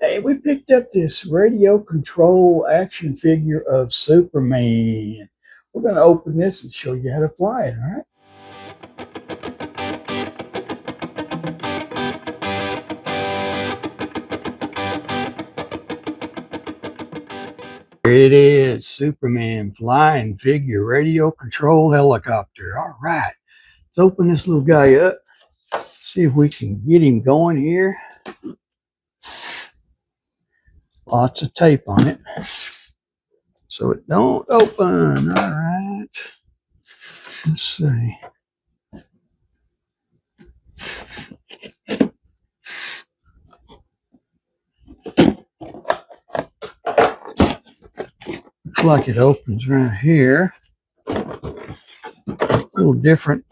Hey, we picked up this radio control action figure of Superman. We're going to open this and show you how to fly it, all right? Here it is, Superman flying figure radio control helicopter. All right, let's open this little guy up. See if we can get him going here. Lots of tape on it, so it don't open. All right, let's see. Looks like it opens right here. A little different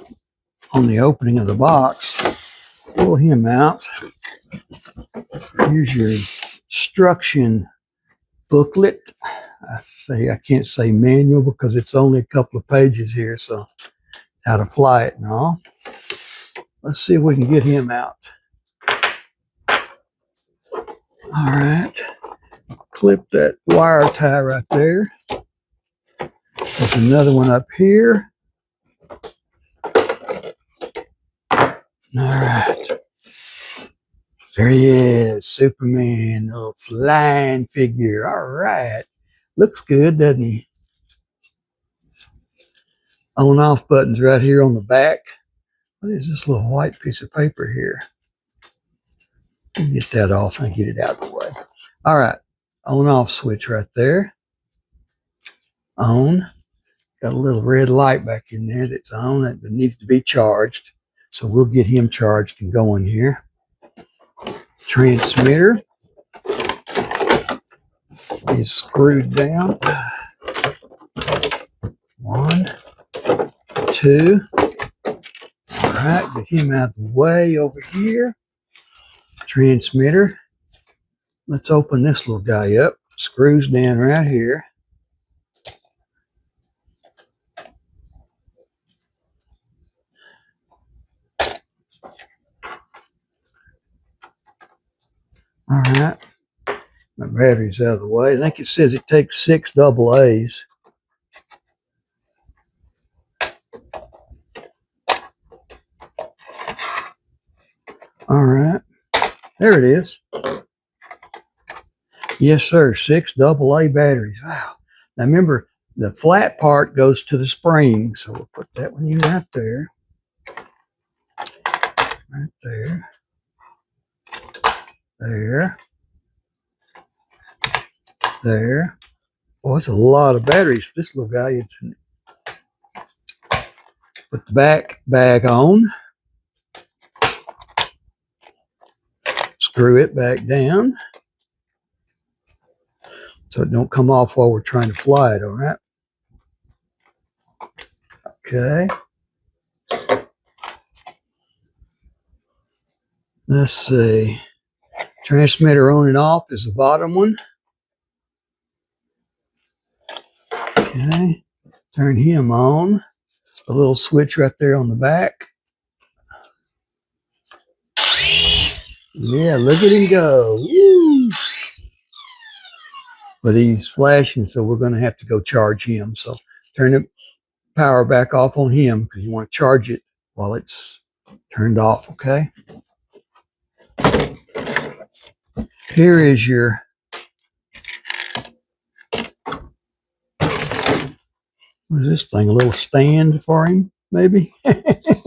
on the opening of the box. Pull him out. Here's your instruction booklet. I can't say manual because it's only a couple of pages here, so how to fly it and all. Let's see if we can get him out. All right, clip that wire tie right there. There's another one up here. All right, there he is, Superman, a flying figure. All right, looks good, doesn't he? On off buttons right here on the back. What is this little white piece of paper here? Get that off and get it out of the way. All right, on off switch right there. On. Got a little red light back in there that's on. It needs to be charged. So we'll get him charged and going here. Transmitter is screwed down. 1, 2. All right, get him out of the way over here. Transmitter. Let's open this little guy up. Screws down right here. All right, my battery's out of the way. I think it says it takes 6 AA's. All right, there it is. Yes, sir, 6 AA batteries. Wow. Now remember, the flat part goes to the spring, so we'll put that one in right there. Right there. There. There. Oh, it's a lot of batteries for this little guy. Put the bag on. Screw it back down so it don't come off while we're trying to fly it, all right? Okay. Let's see. Transmitter on and off is the bottom one. Okay. Turn him on. A little switch right there on the back. Yeah, look at him go. Woo! But he's flashing, so we're going to have to go charge him. So turn the power back off on him because you want to charge it while it's turned off, okay? Here is your what is this thing? A little stand for him, maybe?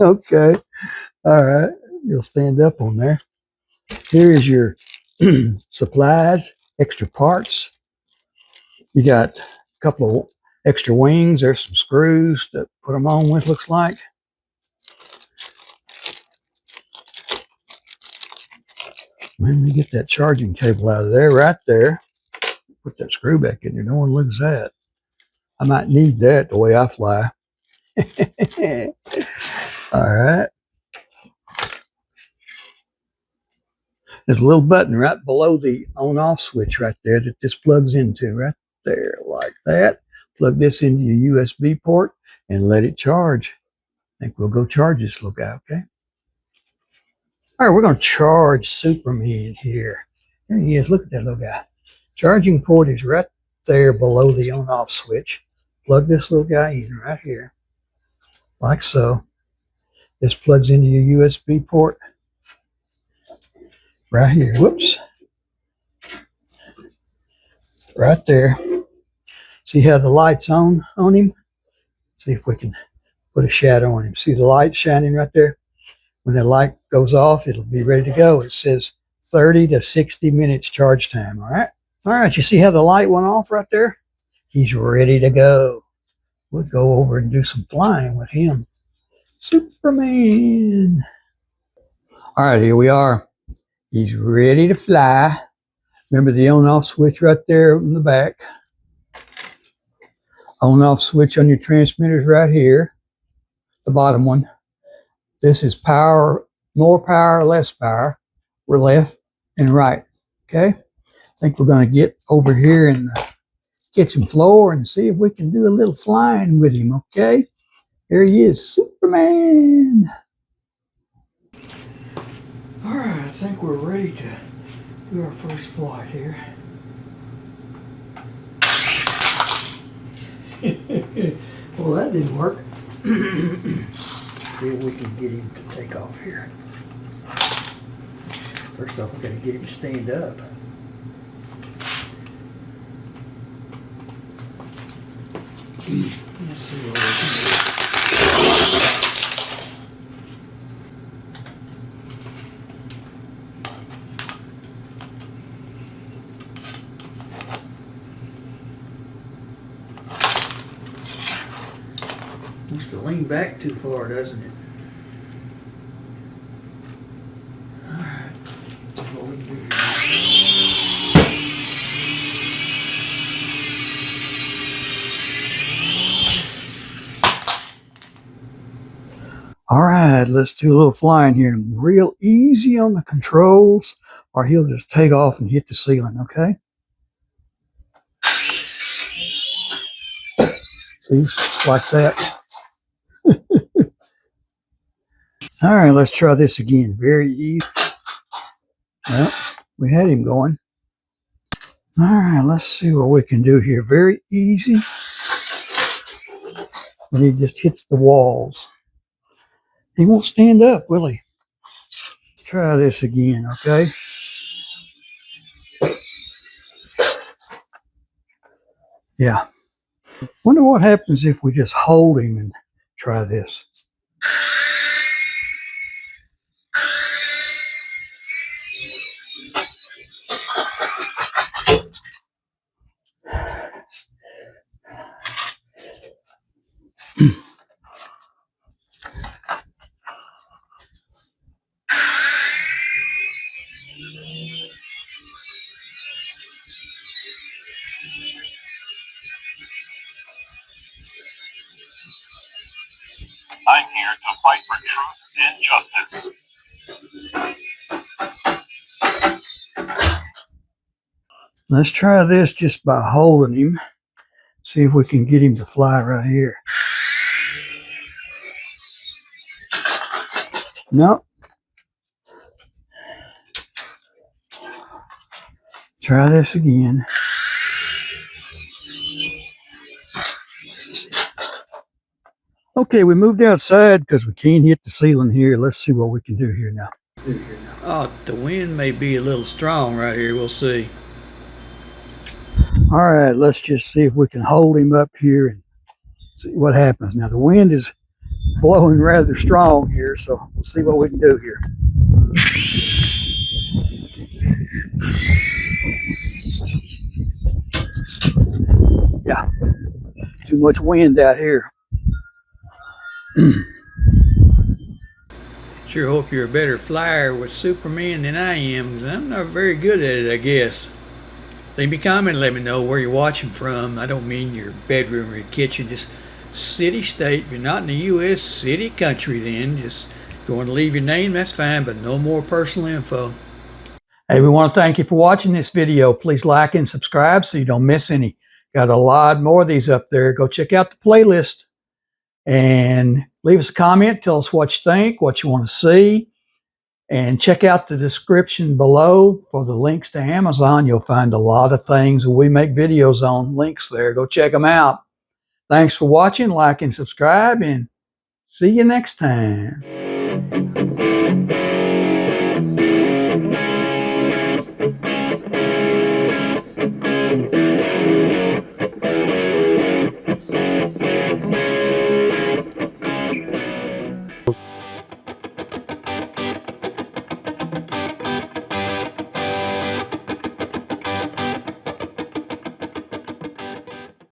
Okay. All right. You'll stand up on there. Here is your supplies, extra parts. You got a couple of extra wings. There's some screws to put them on with, looks like. Let me get that charging cable out of there, right there. Put that screw back in there. No one looks at that. I might need that the way I fly. All right. There's a little button right below the on-off switch right there that this plugs into right there, like that. Plug this into your USB port and let it charge. I think we'll go charge this little guy, okay? All right, we're going to charge Superman here. There he is. Look at that little guy. Charging port is right there below the on-off switch. Plug this little guy in right here, like so. This plugs into your USB port right here. Whoops. Right there. See how the light's on him? See if we can put a shadow on him. See the light shining right there? When that light goes off, it'll be ready to go. It says 30 to 60 minutes charge time, all right? All right, you see how the light went off right there? He's ready to go. We'll go over and do some flying with him. Superman. All right, here we are. He's ready to fly. Remember the on-off switch right there in the back. On-off switch on your transmitters right here, the bottom one. This is power, more power, less power. We're left and right, okay? I think we're going to get over here in the kitchen floor and see if we can do a little flying with him, okay? Here he is, Superman. All right, I think we're ready to do our first flight here. Well, that didn't work. See if we can get him to take off here. First off, we're going to get him to stand up. Let's see what we can do. Needs to lean back too far, doesn't it? All right, let's see what we can do here. All right, let's do a little flying here. Real easy on the controls, or he'll just take off and hit the ceiling, okay? See, like that. All right, let's try this again. Very easy. Well, we had him going. All right, let's see what we can do here. Very easy. When he just hits the walls. He won't stand up, will he? Let's try this again, okay? Yeah. Wonder what happens if we just hold him and try this. I'm here to fight for truth and justice. Let's try this just by holding him. See if we can get him to fly right here. Nope. Try this again. Okay, we moved outside because we can't hit the ceiling here. Let's see what we can do here now. Oh, the wind may be a little strong right here. We'll see. All right, let's just see if we can hold him up here and see what happens. Now, the wind is blowing rather strong here, so we'll see what we can do here. Yeah, too much wind out here. Sure hope you're a better flyer with Superman than I am, because I'm not very good at it, I guess. Leave me a comment and let me know where you're watching from. I don't mean your bedroom or your kitchen, just city, state. If you're not in the U.S., city, country, then just if you want to leave your name, that's fine, but no more personal info. Hey, we want to thank you for watching this video. Please like and subscribe so you don't miss any. Got a lot more of these up there. Go check out the playlist and leave us a comment. Tell us what you think, what you want to see. And check out the description below for the links to Amazon. You'll find a lot of things we make videos on, links there. Go check them out. Thanks for watching, like and subscribe, and see you next time.